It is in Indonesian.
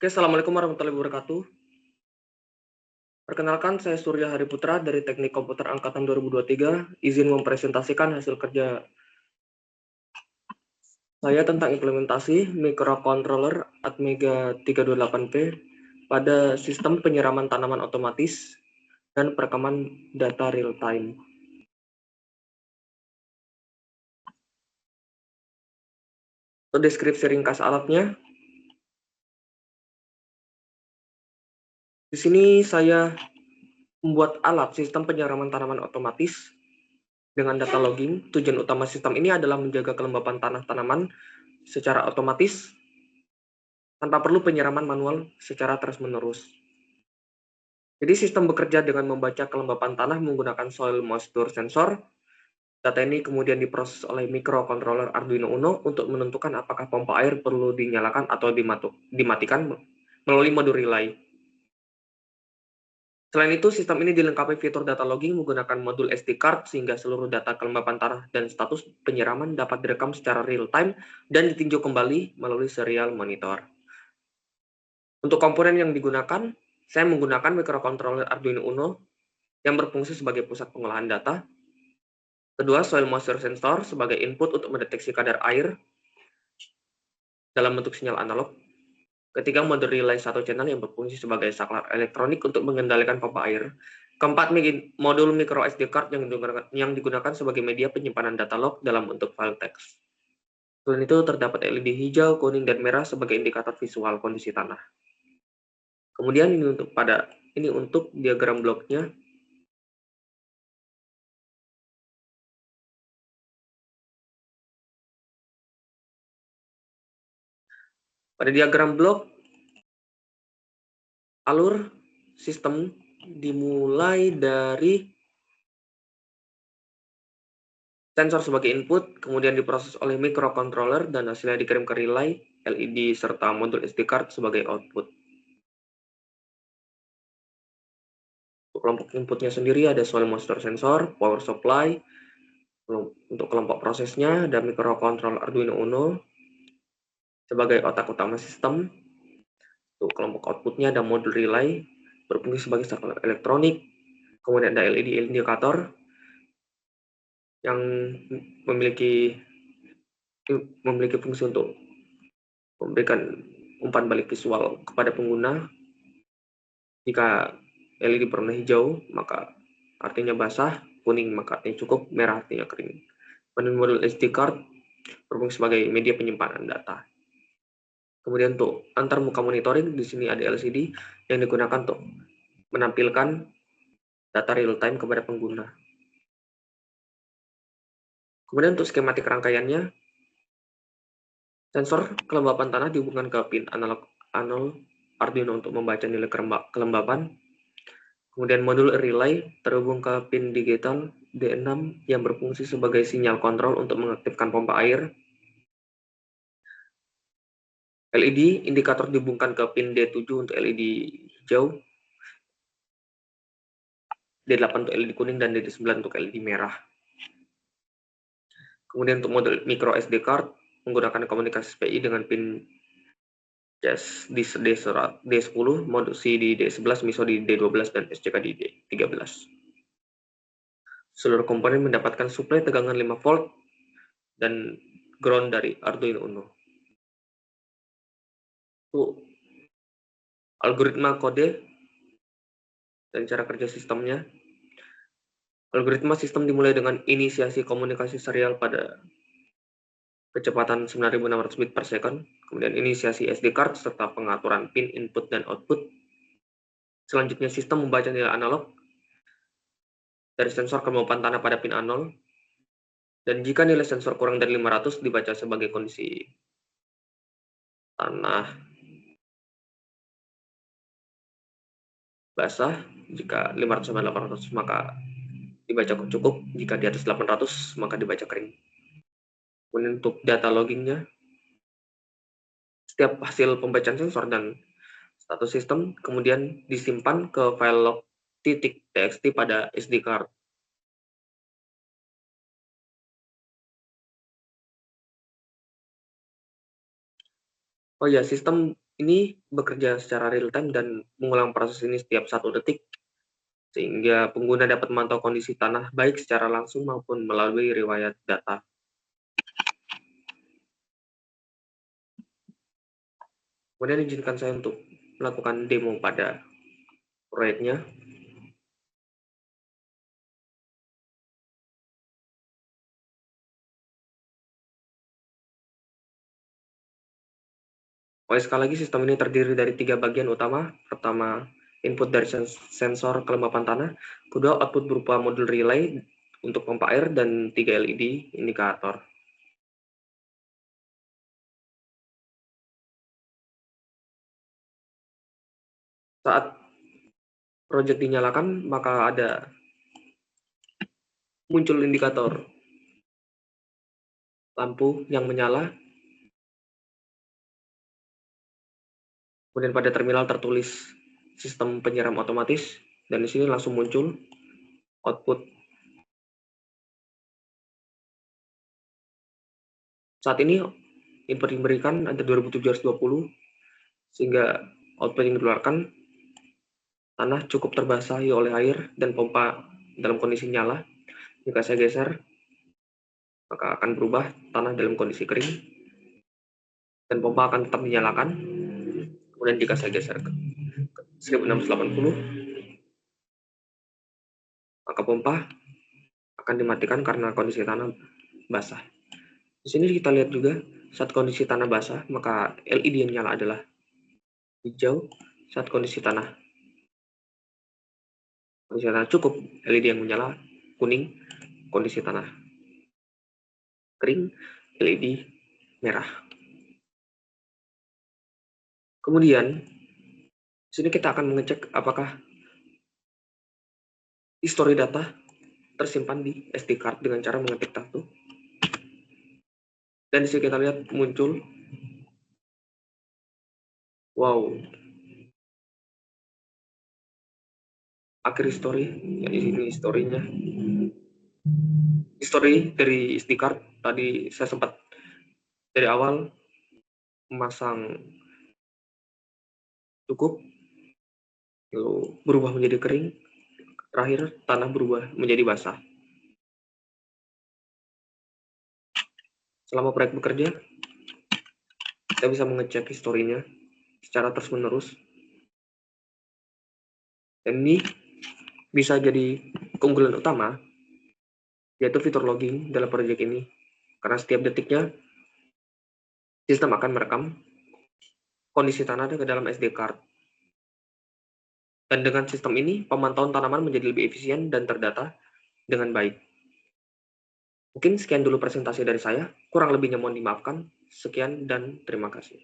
Oke, Assalamualaikum warahmatullahi wabarakatuh. Perkenalkan, saya Surya Hari Putra dari Teknik Komputer Angkatan 2023. Izin mempresentasikan hasil kerja saya tentang implementasi microcontroller Atmega 328P pada sistem penyiraman tanaman otomatis dan perekaman data real-time. Untuk deskripsi ringkas alatnya, di sini saya membuat alat sistem penyiraman tanaman otomatis dengan data logging. Tujuan utama sistem ini adalah menjaga kelembapan tanah tanaman secara otomatis tanpa perlu penyiraman manual secara terus-menerus. Jadi sistem bekerja dengan membaca kelembapan tanah menggunakan soil moisture sensor. Data ini kemudian diproses oleh microcontroller Arduino Uno untuk menentukan apakah pompa air perlu dinyalakan atau dimatikan melalui modul relay. Selain itu, sistem ini dilengkapi fitur data logging menggunakan modul SD card sehingga seluruh data kelembapan tanah dan status penyiraman dapat direkam secara real-time dan ditinjau kembali melalui serial monitor. Untuk komponen yang digunakan, saya menggunakan microcontroller Arduino Uno yang berfungsi sebagai pusat pengolahan data. Kedua, soil moisture sensor sebagai input untuk mendeteksi kadar air dalam bentuk sinyal analog. Ketiga, modul relay satu channel yang berfungsi sebagai saklar elektronik untuk mengendalikan pompa air. Keempat, modul micro SD card yang digunakan sebagai media penyimpanan data log dalam bentuk file teks. Selain itu, terdapat LED hijau, kuning, dan merah sebagai indikator visual kondisi tanah. Kemudian ini untuk diagram bloknya. Pada diagram blok, alur sistem dimulai dari sensor sebagai input, kemudian diproses oleh microcontroller dan hasilnya dikirim ke relay, LED, serta modul SD card sebagai output. Untuk kelompok inputnya sendiri ada soil moisture sensor, power supply. Untuk kelompok prosesnya ada microcontroller Arduino Uno sebagai otak utama sistem. Untuk kelompok outputnya ada modul relay berfungsi sebagai saklar elektronik. Kemudian ada LED indikator yang memiliki fungsi untuk memberikan umpan balik visual kepada pengguna. Jika LED berwarna hijau, maka artinya basah, kuning maka artinya cukup, merah artinya kering. Kemudian modul SD card berfungsi sebagai media penyimpanan data. Kemudian untuk antar muka monitoring, di sini ada LCD yang digunakan untuk menampilkan data real time kepada pengguna. Kemudian untuk skematik rangkaiannya, sensor kelembapan tanah dihubungkan ke pin analog Arduino untuk membaca nilai kelembapan. Kemudian modul relay terhubung ke pin digital D6 yang berfungsi sebagai sinyal kontrol untuk mengaktifkan pompa air. LED indikator dihubungkan ke pin D7 untuk LED hijau, D8 untuk LED kuning, dan D9 untuk LED merah. Kemudian untuk modul micro SD card menggunakan komunikasi SPI dengan pin di D10, modul C di D11, MISO di D12, dan SCK di D13. Seluruh komponen mendapatkan suplai tegangan 5 volt dan ground dari Arduino Uno. Untuk algoritma kode dan cara kerja sistemnya, algoritma sistem dimulai dengan inisiasi komunikasi serial pada kecepatan 9600 bit per second, kemudian inisiasi SD card serta pengaturan pin input dan output. Selanjutnya sistem membaca nilai analog dari sensor kelembapan tanah pada pin A0, dan jika nilai sensor kurang dari 500 dibaca sebagai kondisi tanah basah. Jika 500-800 maka dibaca cukup, jika di atas 800 maka dibaca kering. Kemudian untuk data loggingnya, setiap hasil pembacaan sensor dan status sistem kemudian disimpan ke file log .txt pada SD card. Oh ya, sistem Ini bekerja secara real time dan mengulang proses ini setiap 1 detik, sehingga pengguna dapat memantau kondisi tanah baik secara langsung maupun melalui riwayat data. Kemudian izinkan saya untuk melakukan demo pada proyeknya. Sekali lagi, sistem ini terdiri dari 3 bagian utama. Pertama, input dari sensor kelembapan tanah. Kedua, output berupa modul relay untuk pompa air, dan 3 LED indikator. Saat proyek dinyalakan, maka ada muncul indikator lampu yang menyala. Kemudian pada terminal tertulis sistem penyiram otomatis, dan di sini langsung muncul output. Saat ini input yang diberikan ada 2720, sehingga output yang dikeluarkan, tanah cukup terbasahi oleh air dan pompa dalam kondisi nyala. Jika saya geser, maka akan berubah tanah dalam kondisi kering, dan pompa akan tetap dinyalakan. Kemudian jika saya geser ke 1680, maka pompa akan dimatikan karena kondisi tanah basah. Di sini kita lihat juga, saat kondisi tanah basah, maka LED yang nyala adalah hijau. Saat kondisi tanah cukup, LED yang menyala kuning. Kondisi tanah kering, LED merah. Kemudian, di sini kita akan mengecek apakah histori data tersimpan di SD card dengan cara mengetik tato. Dan di sini kita lihat muncul, wow, akhir histori. Ya, ini historinya. Histori dari SD card tadi saya sempat dari awal memasang cukup, lalu berubah menjadi kering, terakhir tanah berubah menjadi basah. Selama proyek bekerja, kita bisa mengecek historinya secara terus-menerus. Dan ini bisa jadi keunggulan utama, yaitu fitur logging dalam proyek ini. Karena setiap detiknya, sistem akan merekam kondisi tanah ke dalam SD card. Dan dengan sistem ini, pemantauan tanaman menjadi lebih efisien dan terdata dengan baik. Mungkin sekian dulu presentasi dari saya. Kurang lebihnya mohon dimaafkan. Sekian dan terima kasih.